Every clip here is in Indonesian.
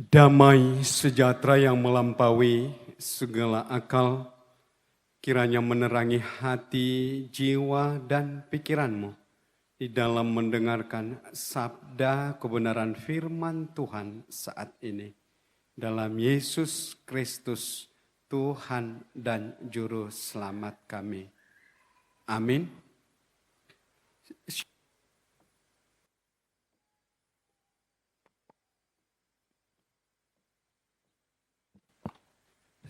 Damai sejahtera yang melampaui segala akal, kiranya menerangi hati, jiwa, dan pikiranmu di dalam mendengarkan sabda kebenaran firman Tuhan saat ini. Dalam Yesus Kristus, Tuhan dan Juru Selamat kami. Amin.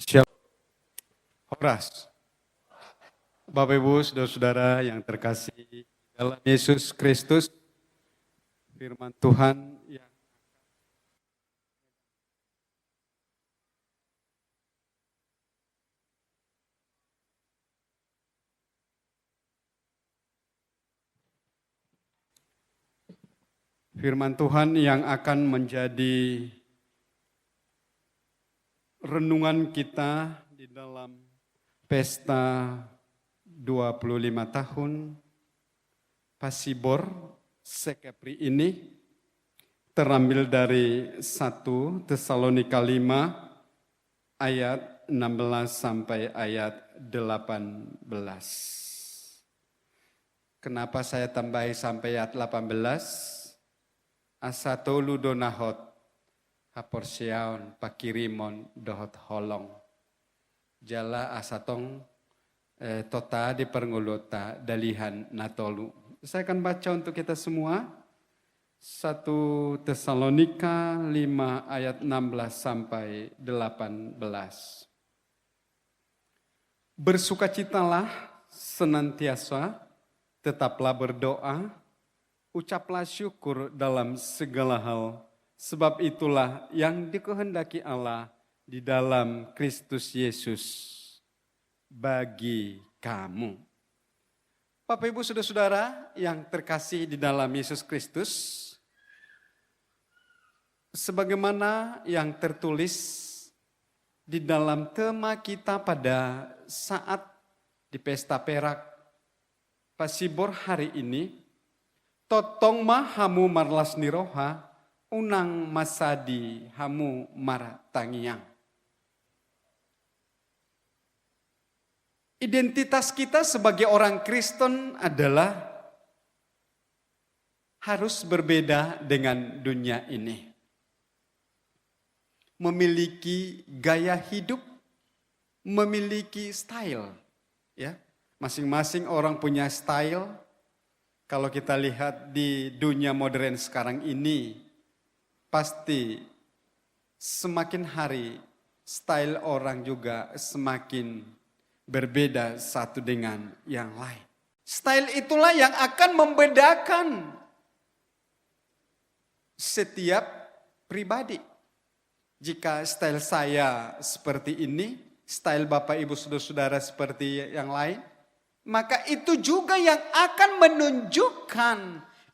Siap. Horas. Bapak Ibu, saudara-saudara yang terkasih dalam Yesus Kristus, firman Tuhan yang akan menjadi renungan kita di dalam pesta 25 tahun Pasibor Sekepri ini terambil dari 1 Tesalonika 5 ayat 16 sampai ayat 18. Kenapa saya tambahi sampai ayat 18? Asato ludonahot haporsiaon pakirimon dohot holong. Jala asatong tota di perngulota dalihan natolu. Saya akan baca untuk kita semua. 1 Tesalonika 5 ayat 16 sampai 18. Bersukacitalah senantiasa, tetaplah berdoa, ucaplah syukur dalam segala hal. Sebab itulah yang dikehendaki Allah di dalam Kristus Yesus bagi kamu. Bapak Ibu saudara-saudara yang terkasih di dalam Yesus Kristus, sebagaimana yang tertulis di dalam tema kita pada saat di pesta perak Pasibor hari ini, totong mahamu marlas niroha, unang masadi hamu maratangiang. Identitas kita sebagai orang Kristen adalah harus berbeda dengan dunia ini. Memiliki gaya hidup, memiliki style. Ya, masing-masing orang punya style. Kalau kita lihat di dunia modern sekarang ini, pasti semakin hari style orang juga semakin berbeda satu dengan yang lain. Style itulah yang akan membedakan setiap pribadi. Jika style saya seperti ini, style Bapak Ibu Saudara-saudara seperti yang lain, maka itu juga yang akan menunjukkan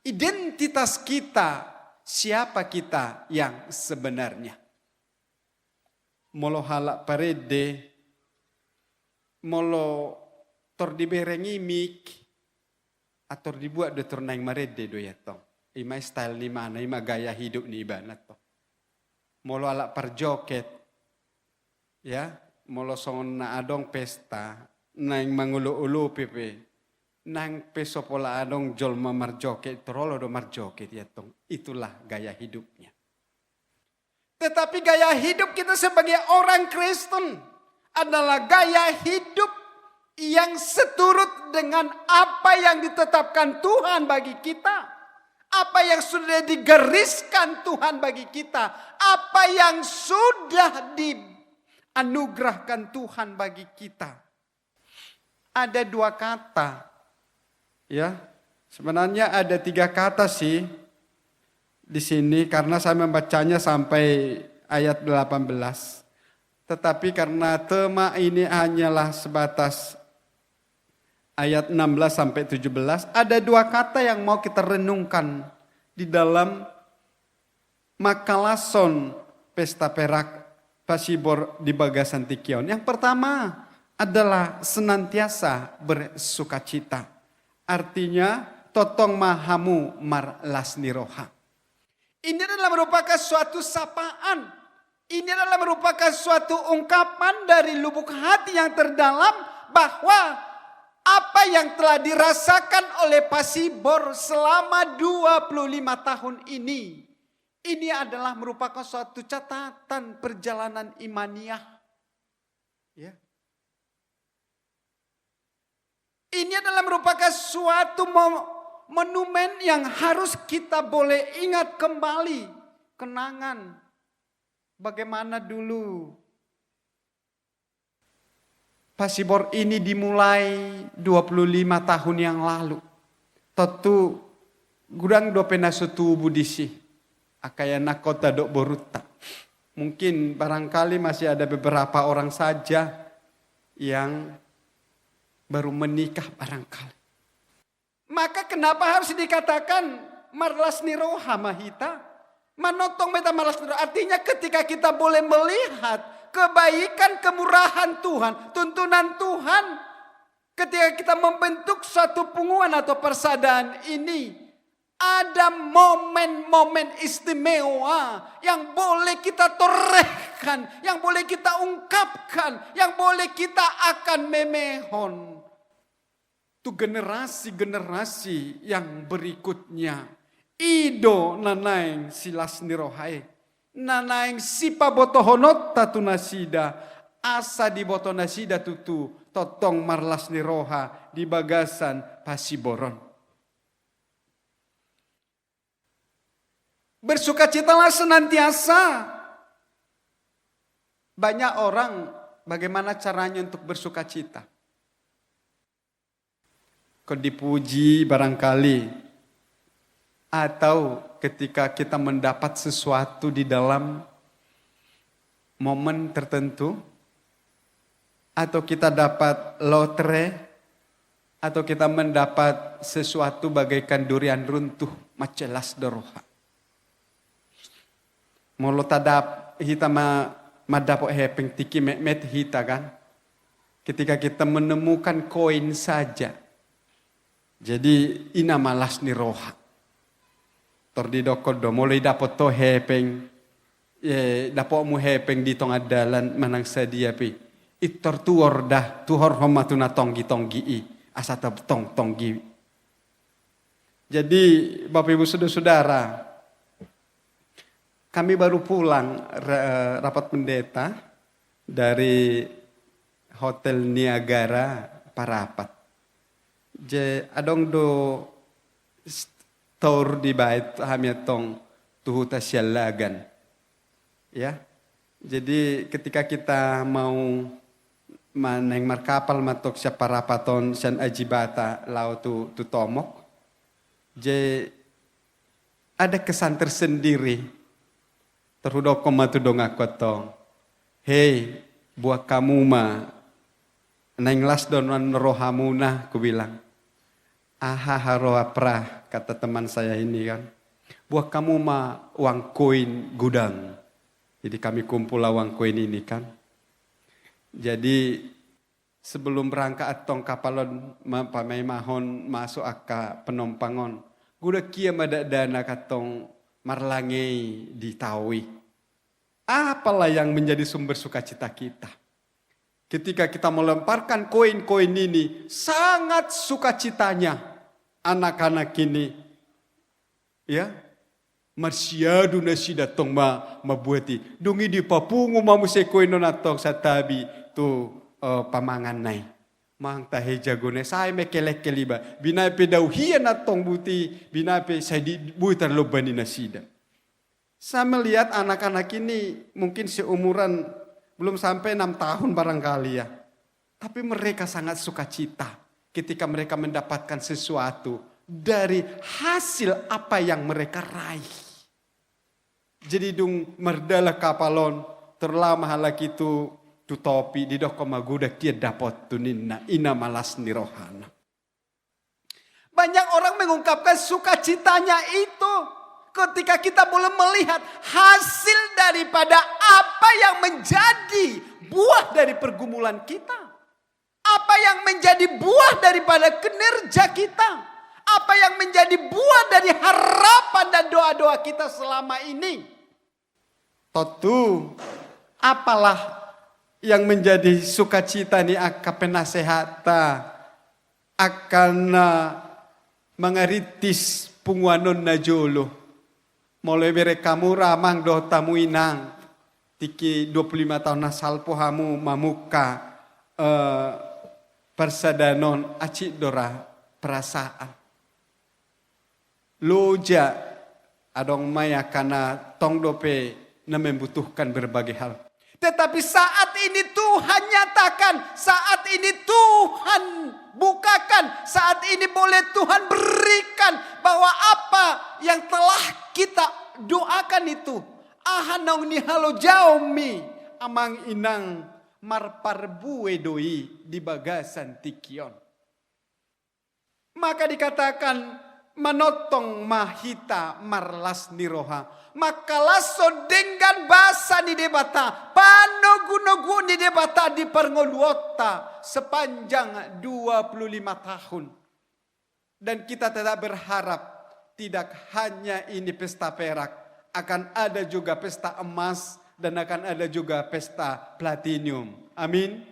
identitas kita. Siapa kita yang sebenarnya? Molo halak parede, molo tor diberengi mik, atau dibuat de tor naing marede do ya tong. Ima style ni mana, ima gaya hidup ni ibanat to. Molo halak parjoket, ya, molo songon na adong pesta, naing mangulu-ulu pepe. Nang peso pola adong jol mamarjoket, terolo do marjoket ya tong. Itulah gaya hidupnya. Tetapi gaya hidup kita sebagai orang Kristen adalah gaya hidup yang seturut dengan apa yang ditetapkan Tuhan bagi kita. Apa yang sudah digariskan Tuhan bagi kita. Apa yang sudah dianugerahkan Tuhan bagi kita. Ada dua kata. Ya, sebenarnya ada 3 kata sih di sini karena saya membacanya sampai ayat 18. Tetapi karena tema ini hanyalah sebatas ayat 16 sampai 17, ada 2 kata yang mau kita renungkan di dalam makalason pesta perak Pasibor di Bagasan Tikion. Yang pertama adalah senantiasa bersukacita. Artinya, totong mahamu marlas niroha. Ini adalah merupakan suatu sapaan Ini adalah merupakan suatu ungkapan dari lubuk hati yang terdalam bahwa apa yang telah dirasakan oleh Pasibor selama 25 tahun ini adalah merupakan suatu catatan perjalanan imaniah. Ya. Ini adalah merupakan suatu monumen yang harus kita boleh ingat kembali, kenangan. Bagaimana dulu Pasibor ini dimulai 25 tahun yang lalu. Tentu gudang do pena setubu disi. Akayana kota dok boruta. Mungkin barangkali masih ada beberapa orang saja yang baru menikah barangkali. Maka kenapa harus dikatakan marlas niroha mahita? Manotong meta malas niroha. Artinya ketika kita boleh melihat kebaikan, kemurahan Tuhan, tuntunan Tuhan. Ketika kita membentuk suatu punguan atau persadaan ini, ada momen-momen istimewa yang boleh kita torehkan, yang boleh kita ungkapkan, yang boleh kita akan memehon. Itu generasi-generasi yang berikutnya. Ido nanaing silas nirohae. Nanaing sipa botohonot tatu nasida. Asa di boto nasida tutu. Totong marlas niroha di bagasan Pasiboron. Bersukacitalah senantiasa. Banyak orang bagaimana caranya untuk bersukacita. Kau dipuji barangkali. Atau ketika kita mendapat sesuatu di dalam momen tertentu. Atau kita dapat lotre. Atau kita mendapat sesuatu bagaikan durian runtuh. Macelas doroha. Molo tadap hita madapok hepeng tiki met hita kan. Ketika kita menemukan koin saja. Jadi ina malas ni roha. Tordidokod do mulai dapot to hepeng. Dapok mu hepeng di tong adalan manang sadia pi. Itor tuor dah tuhor homatuna tonggi i. Asa tonggi. Jadi Bapak Ibu Saudara, kami baru pulang rapat pendeta dari Hotel Niagara Parapat. Adong do tour di bait hamiatong tuhuta sialagan. Ya. Jadi ketika kita mau maneng markapal matok siya parapaton siyan ajibata lau tu tomok. Ada kesan tersendiri. Terhudok komatudong aku tong. Hei, buat kamu ma. Nainglas donan rohamuna, ku bilang. Aha haroa prah, kata teman saya ini kan. Buat kamu ma uang koin gudang. Jadi kami kumpul uang koin ini kan. Jadi sebelum berangkat atong kapalon pamai mahon masuk aka penompangon. Guda kia madak dana katong marlangai ditawi. Apalah yang menjadi sumber sukacita kita. Ketika kita melemparkan koin-koin ini, sangat sukacitanya anak-anak ini. Ya, marsiadu nasi datong mabuati. Dungi di papungu mamusay koin nonatong sa tabi tu pamangan nai. Mang tahe jagone saya mekelek keliba. Binape dauhian atong buti, binape saya dibuitan lobani nasida. Saya melihat anak-anak ini mungkin seumuran belum sampai 6 tahun barangkali ya. Tapi mereka sangat sukacita ketika mereka mendapatkan sesuatu dari hasil apa yang mereka raih. Jadi dung merdala kapalon terlama halak itu tu topi di doko maguda kia dapat tuninna ina malas nirohana. Banyak orang mengungkapkan sukacitanya itu. Ketika kita boleh melihat hasil daripada apa yang menjadi buah dari pergumulan kita. Apa yang menjadi buah daripada kinerja kita. Apa yang menjadi buah dari harapan dan doa-doa kita selama ini. Tentu Apalah yang menjadi sukacita ni akka penasehata akan mengeritis punguanon na jolo. Mulai mereka ramang do tamu inang. Tiki 25 tahun na salpo hamu mamuka persadanon acik dora perasaan. Loja adong maya karena tong dope na membutuhkan berbagai hal. Tetapi saat ini Tuhan nyatakan, saat ini Tuhan bukakan, saat ini boleh Tuhan berikan bahwa apa yang telah kita doakan itu ahanong ni halo jaumi amang inang marparbue doi di bagasan tikion. Maka dikatakan manotong mahita marlas niroha. Maka laso dengan bahasa ni debata. Panogu-nogu ni debata di perngoluota sepanjang 25 tahun. Dan kita tetap berharap tidak hanya ini pesta perak. Akan ada juga pesta emas dan akan ada juga pesta platinum. Amin.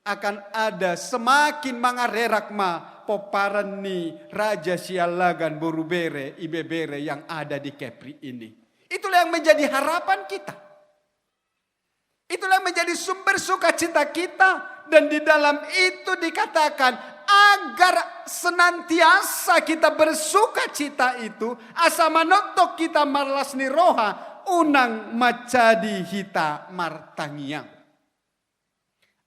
Akan ada semakin mangarerak ma poparan ni Raja Sialagan Borubere Ibebere yang ada di Kepri ini. Itulah yang menjadi harapan kita. Itulah yang menjadi sumber sukacita kita. Dan di dalam itu dikatakan agar senantiasa kita bersukacita itu asa manotok kita marlas ni roha unang macadi hita martangiang.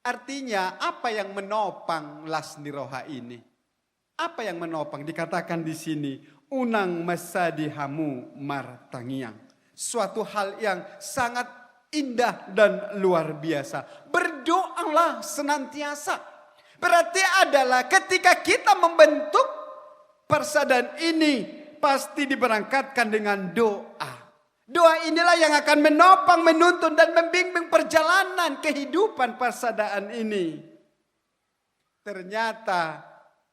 Artinya apa yang menopang las ni roha ini? Apa yang menopang? Dikatakan di sini unang masadi hamu martangiang. Suatu hal yang sangat indah dan luar biasa. Berdoalah senantiasa. Berarti adalah ketika kita membentuk persaudaraan ini pasti diberangkatkan dengan doa. Doa inilah yang akan menopang, menuntun dan membimbing perjalanan kehidupan persaudaraan ini. Ternyata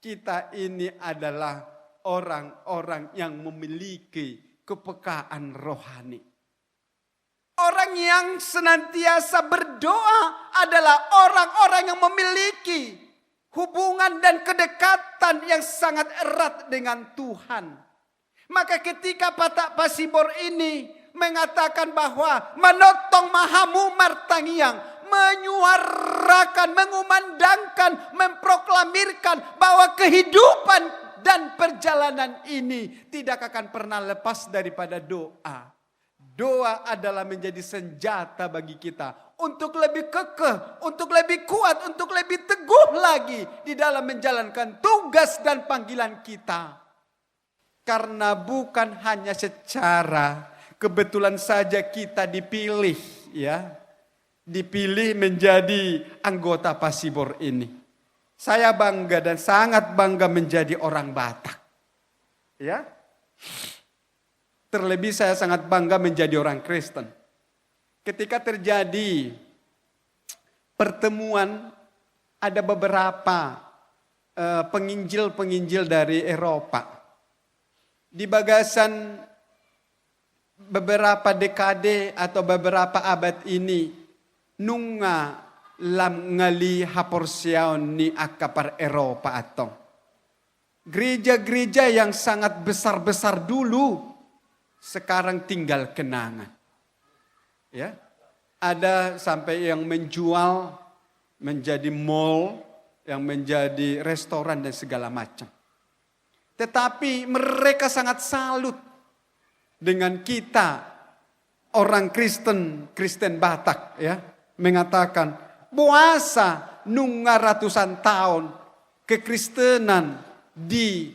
kita ini adalah orang-orang yang memiliki kepekaan rohani. Orang yang senantiasa berdoa adalah orang-orang yang memiliki hubungan dan kedekatan yang sangat erat dengan Tuhan. Maka ketika Patak Pasibor ini mengatakan bahwa menotong mahamu martangiang, menyuarakan, mengumandangkan, memproklamirkan bahwa kehidupan dan perjalanan ini tidak akan pernah lepas daripada doa. Doa adalah menjadi senjata bagi kita untuk lebih kekeh, untuk lebih kuat, untuk lebih teguh lagi di dalam menjalankan tugas dan panggilan kita. Karena bukan hanya secara kebetulan saja kita dipilih, ya, dipilih menjadi anggota Pasibor ini. Saya bangga dan sangat bangga menjadi orang Batak. Ya. Terlebih saya sangat bangga menjadi orang Kristen. Ketika terjadi pertemuan, ada beberapa penginjil-penginjil dari Eropa. Di bagasan beberapa dekade atau beberapa abad ini, nunga lam ngali haporsiaon ni akapar Eropa atong. Gereja-gereja yang sangat besar-besar dulu sekarang tinggal kenangan. Ya. Ada sampai yang menjual menjadi mall, yang menjadi restoran dan segala macam. Tetapi mereka sangat salut dengan kita orang Kristen Batak, ya, mengatakan puasa nunga ratusan tahun kekristenan di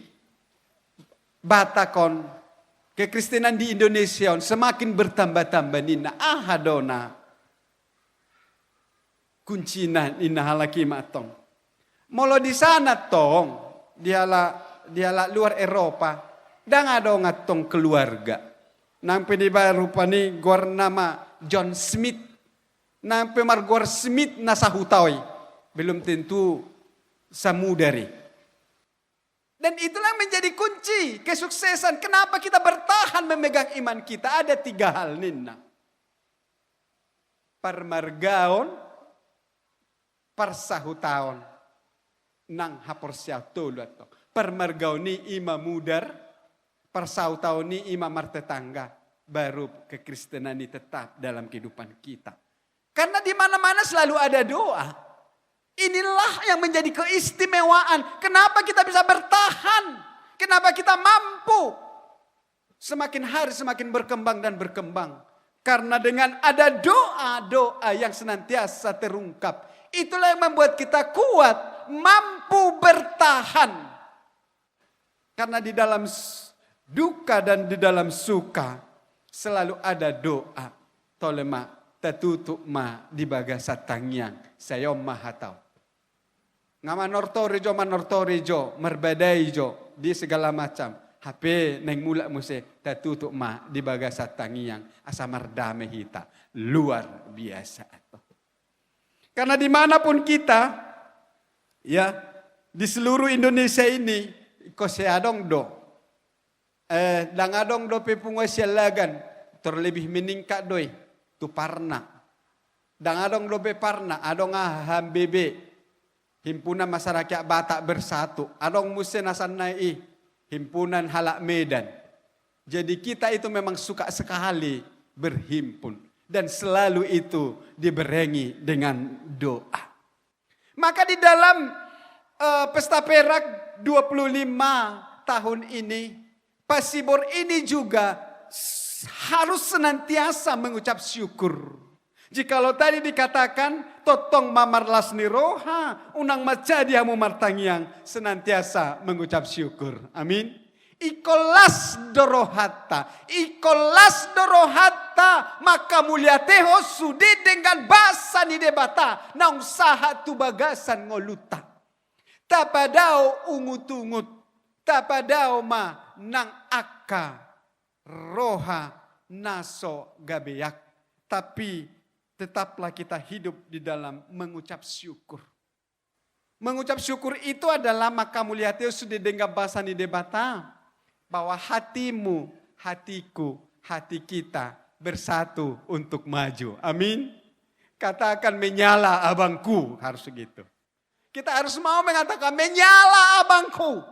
Batakon, kekristenan di Indonesia semakin bertambah-tambah nina ahadona kuncinan ina halaki matong. Molo di sana tong diala luar Eropa dan ada ngatong keluarga. Nampi di rupa ni gor nama John Smith. Nampi margor Smith nasahutawi. Belum tentu samudari. Dan itulah menjadi kunci kesuksesan. Kenapa kita bertahan memegang iman kita? Ada 3 hal nina. Parmargaon, parsahutaon, nang haporsiaw tulat to. Parmargaon ni ima mudar, parsahutaon ni ima martetangga, baru kekristenan ini tetap dalam kehidupan kita. Karena di mana-mana selalu ada doa. Inilah yang menjadi keistimewaan. Kenapa kita bisa bertahan? Kenapa kita mampu? Semakin hari semakin berkembang dan berkembang. Karena dengan ada doa-doa yang senantiasa terungkap. Itulah yang membuat kita kuat, mampu bertahan. Karena di dalam duka dan di dalam suka selalu ada doa. Tolema tatutuk ma di bagasat tangyang. Sayom mahatau. Ngama nortorijo merbadai jo di segala macam. HP neng mulak muse tatutuk ma di bagasat tangyang asa mardame hita. Luar biasa. Karena dimanapun kita, ya di seluruh Indonesia ini, koseadong do, dangadong do pepungo sialagan, terlebih meningkat doi, tu parna. Dangadong do pe parna, adong aham bebe, himpunan masyarakat Batak bersatu, adong musen asan nai, himpunan halak Medan. Jadi kita itu memang suka sekali berhimpun. Dan selalu itu diberengi dengan doa. Maka di dalam Pesta Perak 25 tahun ini, Pasibor ini juga harus senantiasa mengucap syukur. Jikalau tadi dikatakan, totong mamar lasni roha, unang macadiamu martangyang, senantiasa mengucap syukur. Amin. Ikolas dorohata, maka mulia teho sude dengan basa ni debata, na usaha tu bagasan ngoluta. Tapadao ungut-ungut, tapadao ma nang akka, roha naso gabeyak. Tapi tetaplah kita hidup di dalam mengucap syukur. Mengucap syukur itu adalah maka mulia teho sude dengan basa ni debata. Bahwa hatimu, hatiku, hati kita bersatu untuk maju. Amin. Katakan menyala abangku, harus begitu. Kita harus mau mengatakan menyala abangku.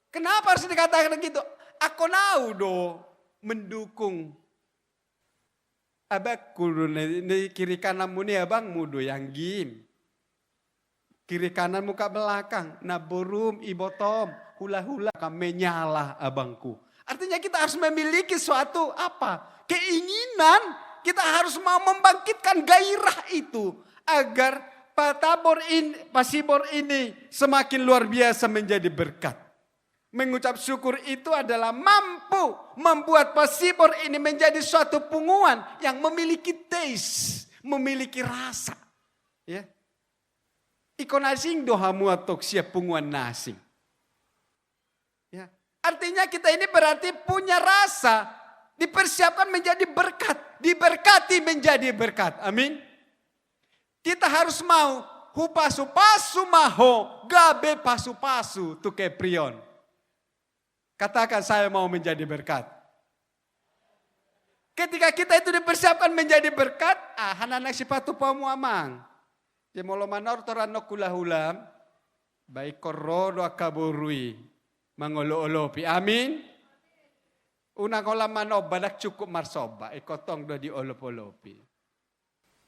Kenapa harus dikatakan begitu? Aku tahu do mendukung abangku di kiri kananmu nih abangmu do yang gim. Kiri kanan muka belakang, naburum ibotom. Hula-hula menyala abangku. Artinya kita harus memiliki suatu apa? Keinginan. Kita harus mau membangkitkan gairah itu. Agar Pasibor ini semakin luar biasa menjadi berkat. Mengucap syukur itu adalah mampu membuat Pasibor ini menjadi suatu punguan yang memiliki taste. Memiliki rasa. Ya. Ikon asing dohamu atau siap punguan nasing. Ya. Artinya kita ini berarti punya rasa, dipersiapkan menjadi berkat, diberkati menjadi berkat. Amin. Kita harus mau hupasu-pasu maho, gabe pasu-pasu tu keprion. Katakan saya mau menjadi berkat. Ketika kita itu dipersiapkan menjadi berkat, hananak sipatu pamu amang. Jemolo manor torano kulahulam, baik korodo akaburui. Mangolo-olopi. Amin. Unang kolam mano badak cukup marsoba. Ikotong do di olop-olopi.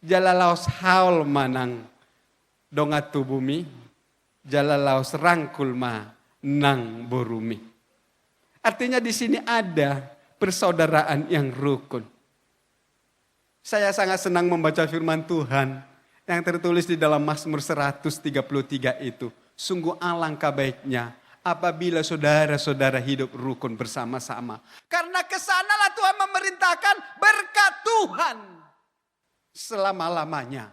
Jalalaos haul manang dongatu bumi. Jalalaos rangkul ma nang borumi. Artinya di sini ada persaudaraan yang rukun. Saya sangat senang membaca firman Tuhan yang tertulis di dalam Mazmur 133 itu. Sungguh alangkah baiknya apabila saudara-saudara hidup rukun bersama-sama. Karena kesanalah Tuhan memerintahkan berkat Tuhan selama-lamanya.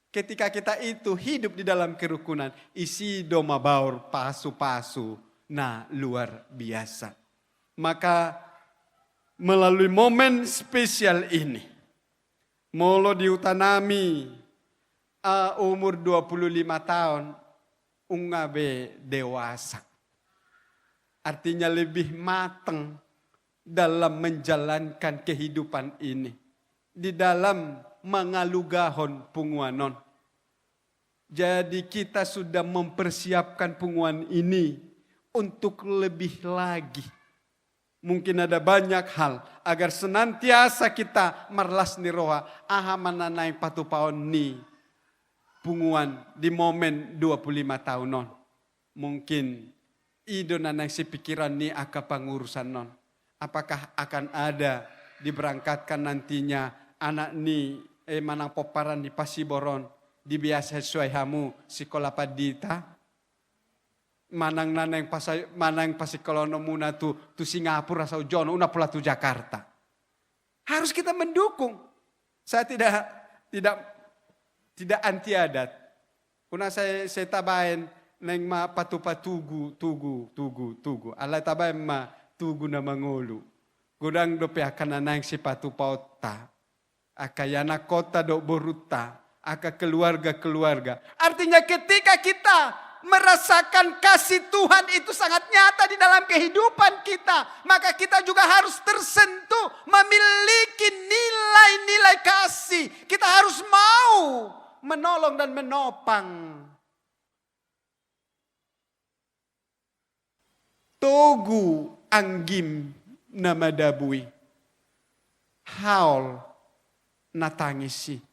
Ketika kita itu hidup di dalam kerukunan, isi doma baur pasu-pasu, nah luar biasa. Maka melalui momen spesial ini, molo diutanami umur 25 tahun, ungabe dewasa. Artinya lebih matang dalam menjalankan kehidupan ini. di dalam mengalugahon punguanon. Jadi kita sudah mempersiapkan punguan ini untuk lebih lagi. Mungkin ada banyak hal agar senantiasa kita merlas ni roha aha mananay patupaon ni punguan di momen 25 tahun non. Mungkin ido nanay si pikiran ni aka pangurusan non. Apakah akan ada diberangkatkan nantinya anak ni manang poparan di Pasiboron di biasa sesuai hamu sekolah padita manang pasikolono muna tu Singapura sau Jono una pula tu Jakarta. Harus kita mendukung. Saya tidak anti adat. Kuna saya tabain neng ma patugu. Ala tabain ma tugu na mangulu. Gudang dope akan nang si patu pauta. Akayana kota do boruta. Aka keluarga. Artinya ketika kita merasakan kasih Tuhan itu sangat nyata di dalam kehidupan kita. Maka kita juga harus tersentuh memiliki nilai-nilai kasih. Kita harus mau menolong dan menopang. Togu anggim nama dabui. Haul natangisi.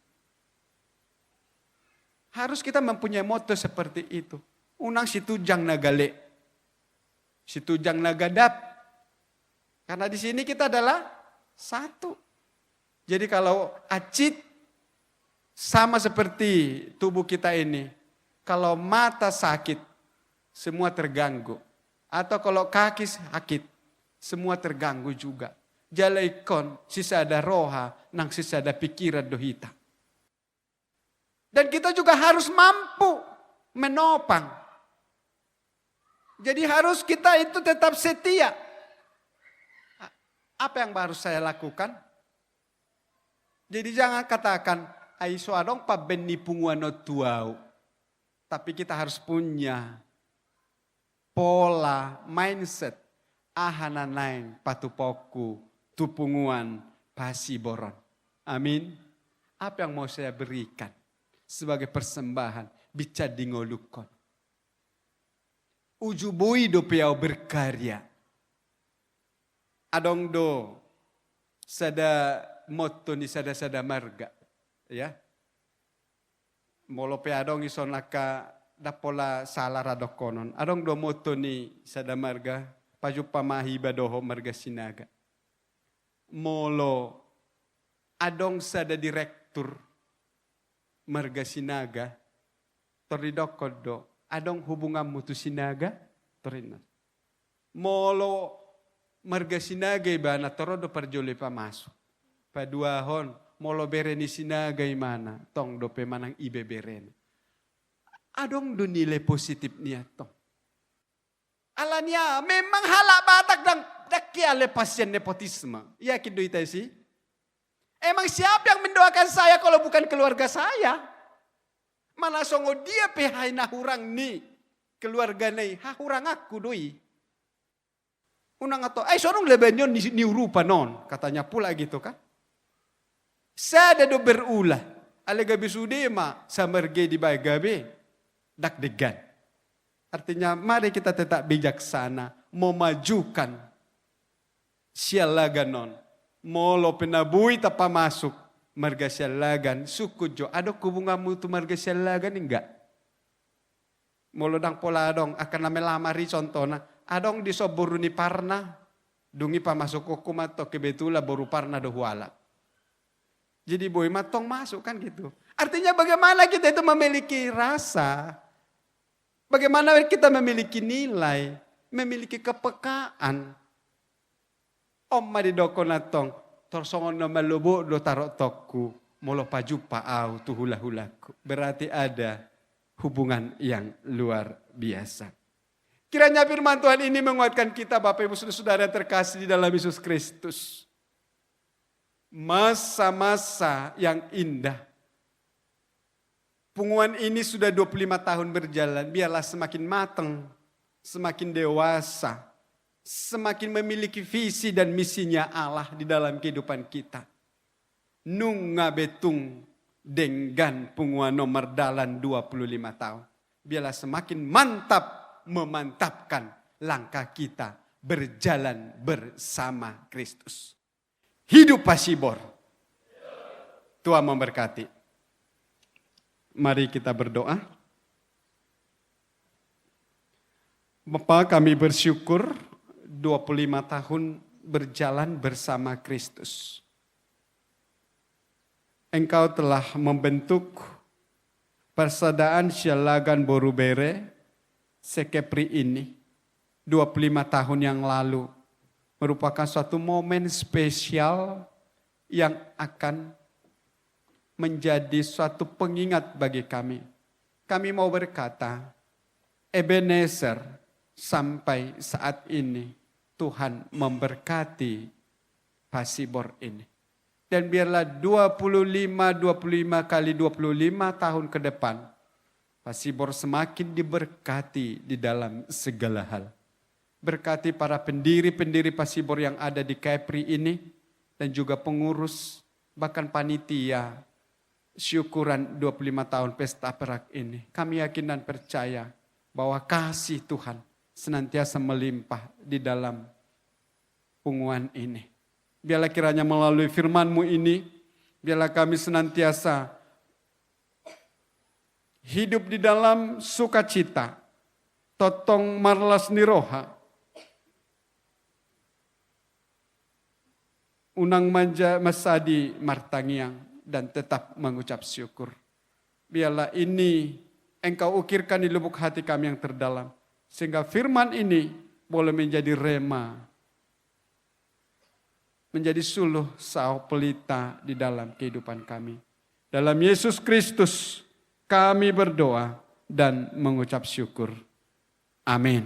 Harus kita mempunyai moto seperti itu. Unang situjang nagale. Situjang nagadap. Karena di sini kita adalah satu. Jadi kalau acit sama seperti tubuh kita ini. Kalau mata sakit, semua terganggu. Atau kalau kaki sakit, semua terganggu juga. Jalaikon, sisa ada roha, nang sisa ada pikiran dohita. Dan kita juga harus mampu menopang. Jadi harus kita itu tetap setia. Apa yang harus saya lakukan? Jadi jangan katakan, aiso adong pa benni punguano tuau. Tapi kita harus punya pola, mindset. Ahananain patupoku, tupunguan, Pasiboron. Amin. Apa yang mau saya berikan? Sebagai persembahan bica dingolukon. Ujubui do piau berkarya. Adong do sada motto ni sada marga, ya. Molo pe adong isonaka dapola salah radokonon. Adong do motto ni sada marga paju pamahi badoho marga sinaga. Molo adong sada direktur marga sinaga, toridokodo, adong hubungan mutu sinaga, torinan. Molo marga sinaga iba na torodo parjole pa masuk. Paduahon, molo bere ni sinaga imana, tong dope manang ibe beren. Adong do nilai positif niya tong. Alanya, memang halak batak dan dakya le pasien nepotisme. Yakin do ita sih? Emang siapa yang mendoakan saya kalau bukan keluarga saya? Mana songo dia pehai nahurang ni keluarga ni hahurang aku doi. Unang atau sorong lebenyon ni rupa non katanya pula gitu kan? Saya do berulah alega bisudema samerge di bae gabe dak degan. Artinya mari kita tetap bijaksana memajukan sialaga non. Molo penabui tapa masuk marga sialagan suku jo. Ado kubungamu tu marga sialagan enggak? Molo dang pola dong akan namelamari contohna. Adong disoburu ni parna. Dungi pa masuk hukum atau kebetula boru parna dohuala. Jadi boy matong masuk kan gitu. Artinya bagaimana kita itu memiliki rasa. Bagaimana kita memiliki nilai. Memiliki kepekaan. Om madi doko natong torsongon na malubo do tarot tokku molo pajupa au tu hula-hulaku. Berarti ada hubungan yang luar biasa. Kiranya firman Tuhan ini menguatkan kita Bapak Ibu Saudara terkasih di dalam Yesus Kristus. Masa-masa yang indah. Punguan ini sudah 25 tahun berjalan, biarlah semakin matang, semakin dewasa. Semakin memiliki visi dan misinya Allah di dalam kehidupan kita. nung ngabetung dengan punguan nomor dalan 25 tahun. Biarlah semakin mantap memantapkan langkah kita berjalan bersama Kristus. Hidup Pasibor. Tuhan memberkati. Mari kita berdoa. Bapa, kami bersyukur 25 tahun berjalan bersama Kristus. Engkau telah membentuk persaudaraan Syalagan Borubere Sekepri ini 25 tahun yang lalu merupakan suatu momen spesial yang akan menjadi suatu pengingat bagi kami. Kami mau berkata, Ebenezer, sampai saat ini Tuhan memberkati Pasibor ini. Dan biarlah 25 kali 25 tahun ke depan, Pasibor semakin diberkati di dalam segala hal. Berkati para pendiri-pendiri Pasibor yang ada di Kepri ini, dan juga pengurus, bahkan panitia, syukuran 25 tahun pesta perak ini. Kami yakin dan percaya bahwa kasih Tuhan senantiasa melimpah di dalam punguan ini. Biarlah kiranya melalui firman-Mu ini, biarlah kami senantiasa hidup di dalam sukacita, totong marlas niroha, unang manja masadi martangiang, dan tetap mengucap syukur. Biarlah ini Engkau ukirkan di lubuk hati kami yang terdalam, sehingga firman ini boleh menjadi rema, menjadi suluh sau pelita di dalam kehidupan kami. Dalam Yesus Kristus kami berdoa dan mengucap syukur. Amin.